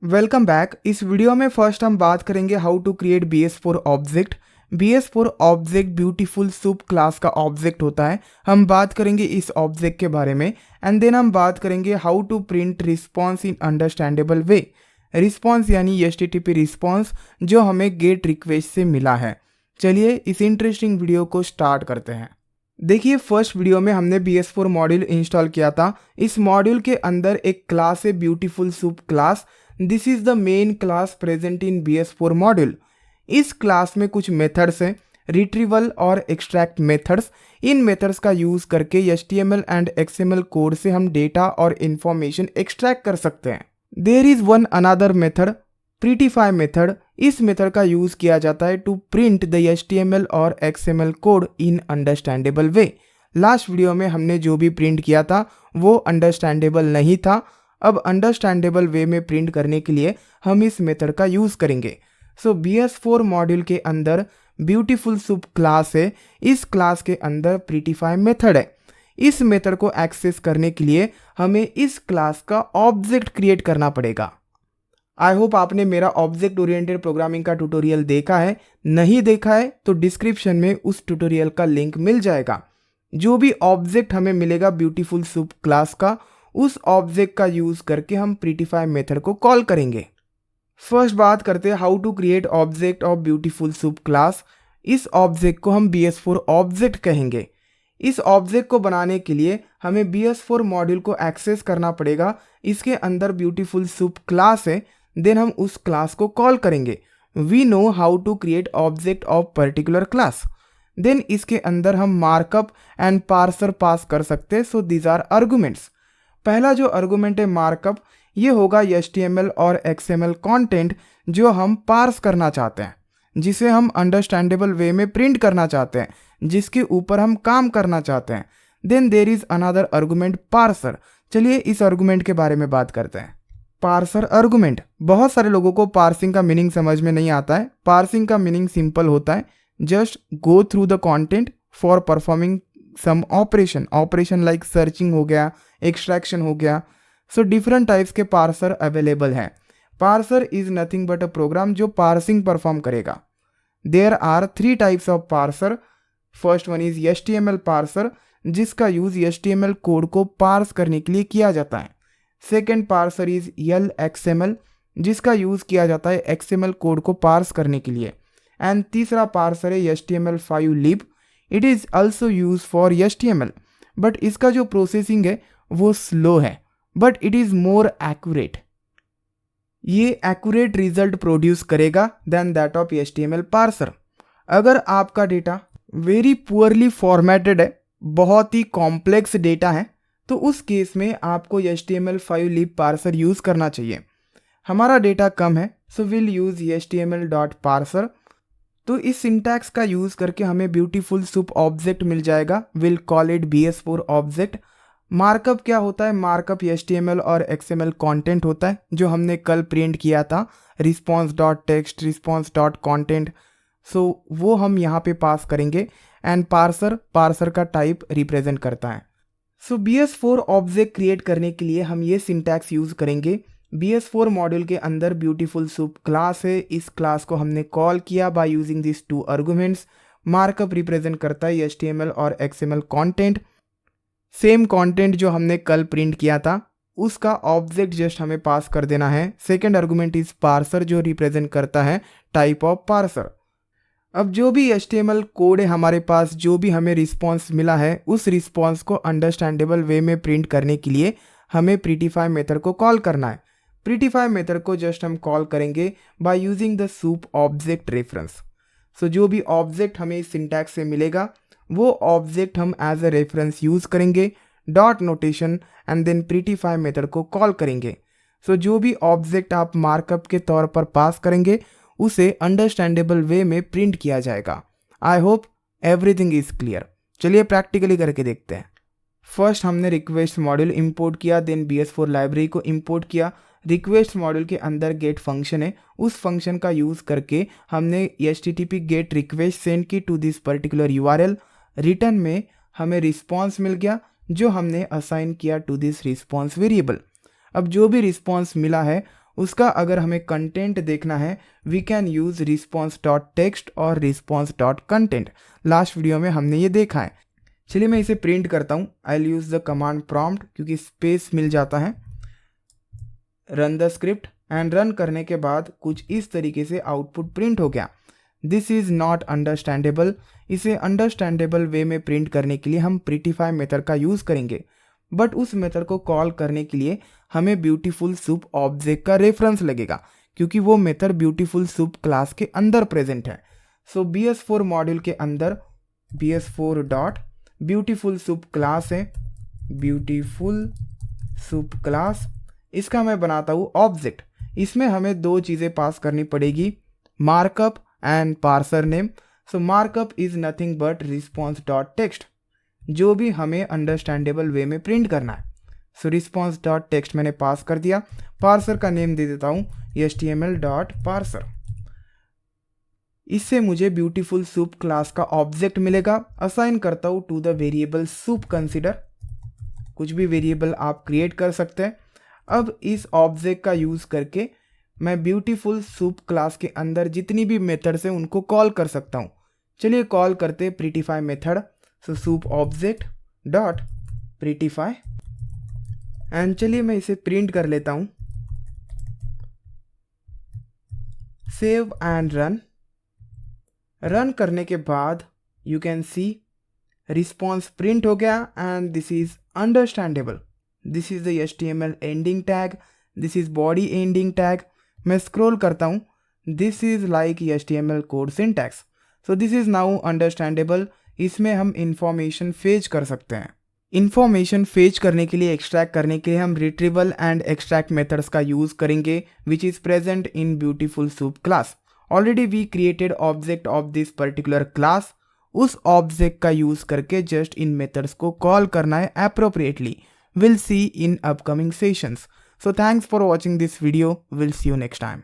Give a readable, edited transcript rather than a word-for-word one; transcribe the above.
Welcome back. इस video में first हम बात करेंगे how to create BS4 object. BS4 object beautiful soup class का ऑब्जेक्ट होता है। हम बात करेंगे इस ऑब्जेक्ट के बारे में एंड देन हम बात करेंगे how to print response in understandable way. Response यानी HTTP रिस्पॉन्स जो हमें गेट रिक्वेस्ट से मिला है। चलिए इस इंटरेस्टिंग वीडियो को स्टार्ट करते हैं। देखिए फर्स्ट वीडियो में हमने BS4 मॉड्यूल इंस्टॉल किया था। इस मॉड्यूल के अंदर एक क्लास है beautiful soup class. This is the main class present in BS4 module. इस क्लास में कुछ मेथड्स हैं, रिट्रीवल और एक्सट्रैक्ट मेथड्स। इन मेथड्स का यूज करके HTML एंड XML कोड से हम डेटा और इंफॉर्मेशन एक्सट्रैक्ट कर सकते हैं। There is one another method, prettify method. इस मेथड का यूज किया जाता है टू प्रिंट द HTML और XML code in understandable way. Last video में हमने जो भी प्रिंट किया था वो अंडरस्टैंडेबल नहीं था। अब अंडरस्टैंडेबल वे में प्रिंट करने के लिए हम इस मेथड का यूज करेंगे। सो BS4 मॉड्यूल के अंदर ब्यूटीफुल सूप क्लास है। इस क्लास के अंदर प्रीटीफाई मेथड है। इस मेथड को एक्सेस करने के लिए हमें इस क्लास का ऑब्जेक्ट क्रिएट करना पड़ेगा। आई होप आपने मेरा ऑब्जेक्ट ओरिएंटेड प्रोग्रामिंग का ट्यूटोरियल देखा है। नहीं देखा है तो डिस्क्रिप्शन में उस ट्यूटोरियल का लिंक मिल जाएगा। जो भी ऑब्जेक्ट हमें मिलेगा ब्यूटीफुल सूप क्लास का, उस ऑब्जेक्ट का यूज करके हम प्रीटीफाई मेथड को कॉल करेंगे। फर्स्ट बात करते हैं how to create object of beautiful soup class. इस ऑब्जेक्ट को हम BS4 ऑब्जेक्ट कहेंगे। इस ऑब्जेक्ट को बनाने के लिए हमें BS4 मॉड्यूल को एक्सेस करना पड़ेगा। इसके अंदर ब्यूटीफुल सूप क्लास है, देन हम उस क्लास को कॉल करेंगे। We know how to create object of particular class. Then इसके अंदर हम मार्कअप एंड पार्सर पास कर सकते हैं। So these are arguments. पहला जो आर्गुमेंट है मार्कअप, ये होगा HTML और XML कंटेंट जो हम पार्स करना चाहते हैं, जिसे हम अंडरस्टैंडेबल वे में प्रिंट करना चाहते हैं, जिसके ऊपर हम काम करना चाहते हैं। Then there is another argument parser. चलिए इस आर्गुमेंट के बारे में बात करते हैं। पार्सर आर्गुमेंट, बहुत सारे लोगों को पार्सिंग का मीनिंग समझ में नहीं आता है। पार्सिंग का मीनिंग सिंपल होता है, just go through the content for performing some operation like searching हो गया, एक्सट्रैक्शन हो गया। सो डिफरेंट टाइप्स के पार्सर अवेलेबल हैं। Parser is nothing but a program जो पार्सिंग परफॉर्म करेगा। There are 3 types of parser. First one is HTML parser, जिसका use HTML code को पार्स करने के लिए किया जाता है। सेकेंड पार्सर इज LXML, जिसका यूज किया जाता है XML कोड को पार्स करने के लिए। एंड तीसरा पार्सर है HTML5 lib। It is also use for HTML, but इसका जो प्रोसेसिंग है वो स्लो है, but it is more accurate. ये एक्यूरेट रिजल्ट प्रोड्यूस करेगा then that of HTML parser. अगर आपका डेटा वेरी पुअरली फॉर्मेटेड है, बहुत ही कॉम्प्लेक्स डेटा है, तो उस केस में आपको HTML5 lib पार्सर यूज करना चाहिए। हमारा डेटा कम है, सो विल यूज HTML.parser। तो इस सिंटैक्स का यूज करके हमें ब्यूटीफुल सूप ऑब्जेक्ट मिल जाएगा। Will call it BS4 object. Markup क्या होता है? मार्कअप HTML और XML कंटेंट होता है जो हमने कल प्रिंट किया था, response.text, response.content। सो वो हम यहाँ पे पास करेंगे। एंड पार्सर का टाइप रिप्रेजेंट करता है। सो BS4 ऑब्जेक्ट क्रिएट करने के लिए हम ये सिंटैक्स यूज करेंगे। BS4 मॉड्यूल के अंदर ब्यूटीफुल सूप क्लास है। इस क्लास को हमने कॉल किया by using this 2 arguments. Markup represent करता है HTML और XML कंटेंट। सेम कंटेंट जो हमने कल प्रिंट किया था उसका ऑब्जेक्ट जस्ट हमें पास कर देना है। सेकेंड आर्गुमेंट इज पार्सर जो रिप्रेजेंट करता है टाइप ऑफ पार्सर। अब जो भी HTML कोड है हमारे पास, जो भी हमें रिस्पॉन्स मिला है, उस रिस्पॉन्स को अंडरस्टैंडेबल वे में प्रिंट करने के लिए हमें प्रीटीफाई मेथड को कॉल करना है। प्रीटीफाई मेथड को जस्ट हम कॉल करेंगे by using the soup object reference. So जो भी ऑब्जेक्ट हमें इस सिंटैक्स से मिलेगा वो ऑब्जेक्ट हम एज अ रेफरेंस यूज करेंगे, dot notation, and then prettify method को कॉल करेंगे। सो जो भी ऑब्जेक्ट आप मार्कअप के तौर पर पास करेंगे उसे अंडरस्टैंडेबल वे में प्रिंट किया जाएगा। I hope everything is clear. चलिए प्रैक्टिकली करके देखते हैं। फर्स्ट हमने रिक्वेस्ट मॉड्यूल इंपोर्ट किया, देन BS4 लाइब्रेरी को इंपोर्ट किया। रिक्वेस्ट मॉड्यूल के अंदर गेट फंक्शन है, उस फंक्शन का यूज करके हमने HTTP गेट रिक्वेस्ट सेंड की to this particular URL। Return में हमें रिस्पॉन्स मिल गया जो हमने असाइन किया टू दिस रिस्पॉन्स वेरिएबल। अब जो भी रिस्पॉन्स मिला है उसका अगर हमें कंटेंट देखना है we can use response dot text और response dot content. Last video में हमने ये देखा है। चलिए मैं इसे प्रिंट करता हूँ। I will use the command prompt क्योंकि स्पेस मिल जाता है। Run the script and run करने के बाद कुछ इस तरीके से आउटपुट प्रिंट हो गया। This is not understandable. इसे अंडरस्टैंडेबल वे में प्रिंट करने के लिए हम प्रिटीफाई मेथड का यूज़ करेंगे, बट उस मेथड को कॉल करने के लिए हमें ब्यूटीफुल सूप ऑब्जेक्ट का रेफरेंस लगेगा क्योंकि वो मेथड ब्यूटीफुल सूप क्लास के अंदर प्रेजेंट है। सो BS4 मॉड्यूल के अंदर BS4 dot beautiful soup class है, ब्यूटीफुल सूप क्लास। इसका मैं बनाता हूँ ऑब्जेक्ट। इसमें हमें दो चीज़ें पास करनी पड़ेगी, markup and parser name. So markup is nothing but response dot text, जो भी हमें अंडरस्टैंडेबल वे में प्रिंट करना है। सो रिस्पॉन्स डॉट टेक्स्ट मैंने पास कर दिया। पार्सर का नेम दे देता हूँ HTML डॉट पार्सर। इससे मुझे ब्यूटीफुल सूप क्लास का ऑब्जेक्ट मिलेगा। असाइन करता हूँ to the variable soup consider. कुछ भी वेरिएबल आप क्रिएट कर सकते हैं। अब इस ऑब्जेक्ट का यूज़ करके मैं ब्यूटीफुल सूप क्लास के अंदर जितनी भी मेथड्स हैं उनको कॉल कर सकता हूँ। चलिए कॉल करते prettify method. So soup object dot prettify and चलिए मैं इसे प्रिंट कर लेता हूँ। Save and run. रन करने के बाद you can see response print हो गया and this is understandable. This is the HTML ending tag, this is body ending tag. मैं स्क्रॉल करता हूँ, this is like HTML code syntax. So this is now understandable. इसमें हम information fetch कर सकते हैं। इंफॉर्मेशन फेच करने के लिए, एक्सट्रैक्ट करने के लिए हम रिट्रीवल एंड एक्सट्रैक्ट मेथड्स का यूज़ करेंगे which is present in beautiful soup class. Already we created object of this particular class. उस ऑब्जेक्ट का यूज़ करके जस्ट इन मेथड्स को कॉल करना है appropriately. Will see in upcoming sessions. So thanks for watching this video. We'll see you next time.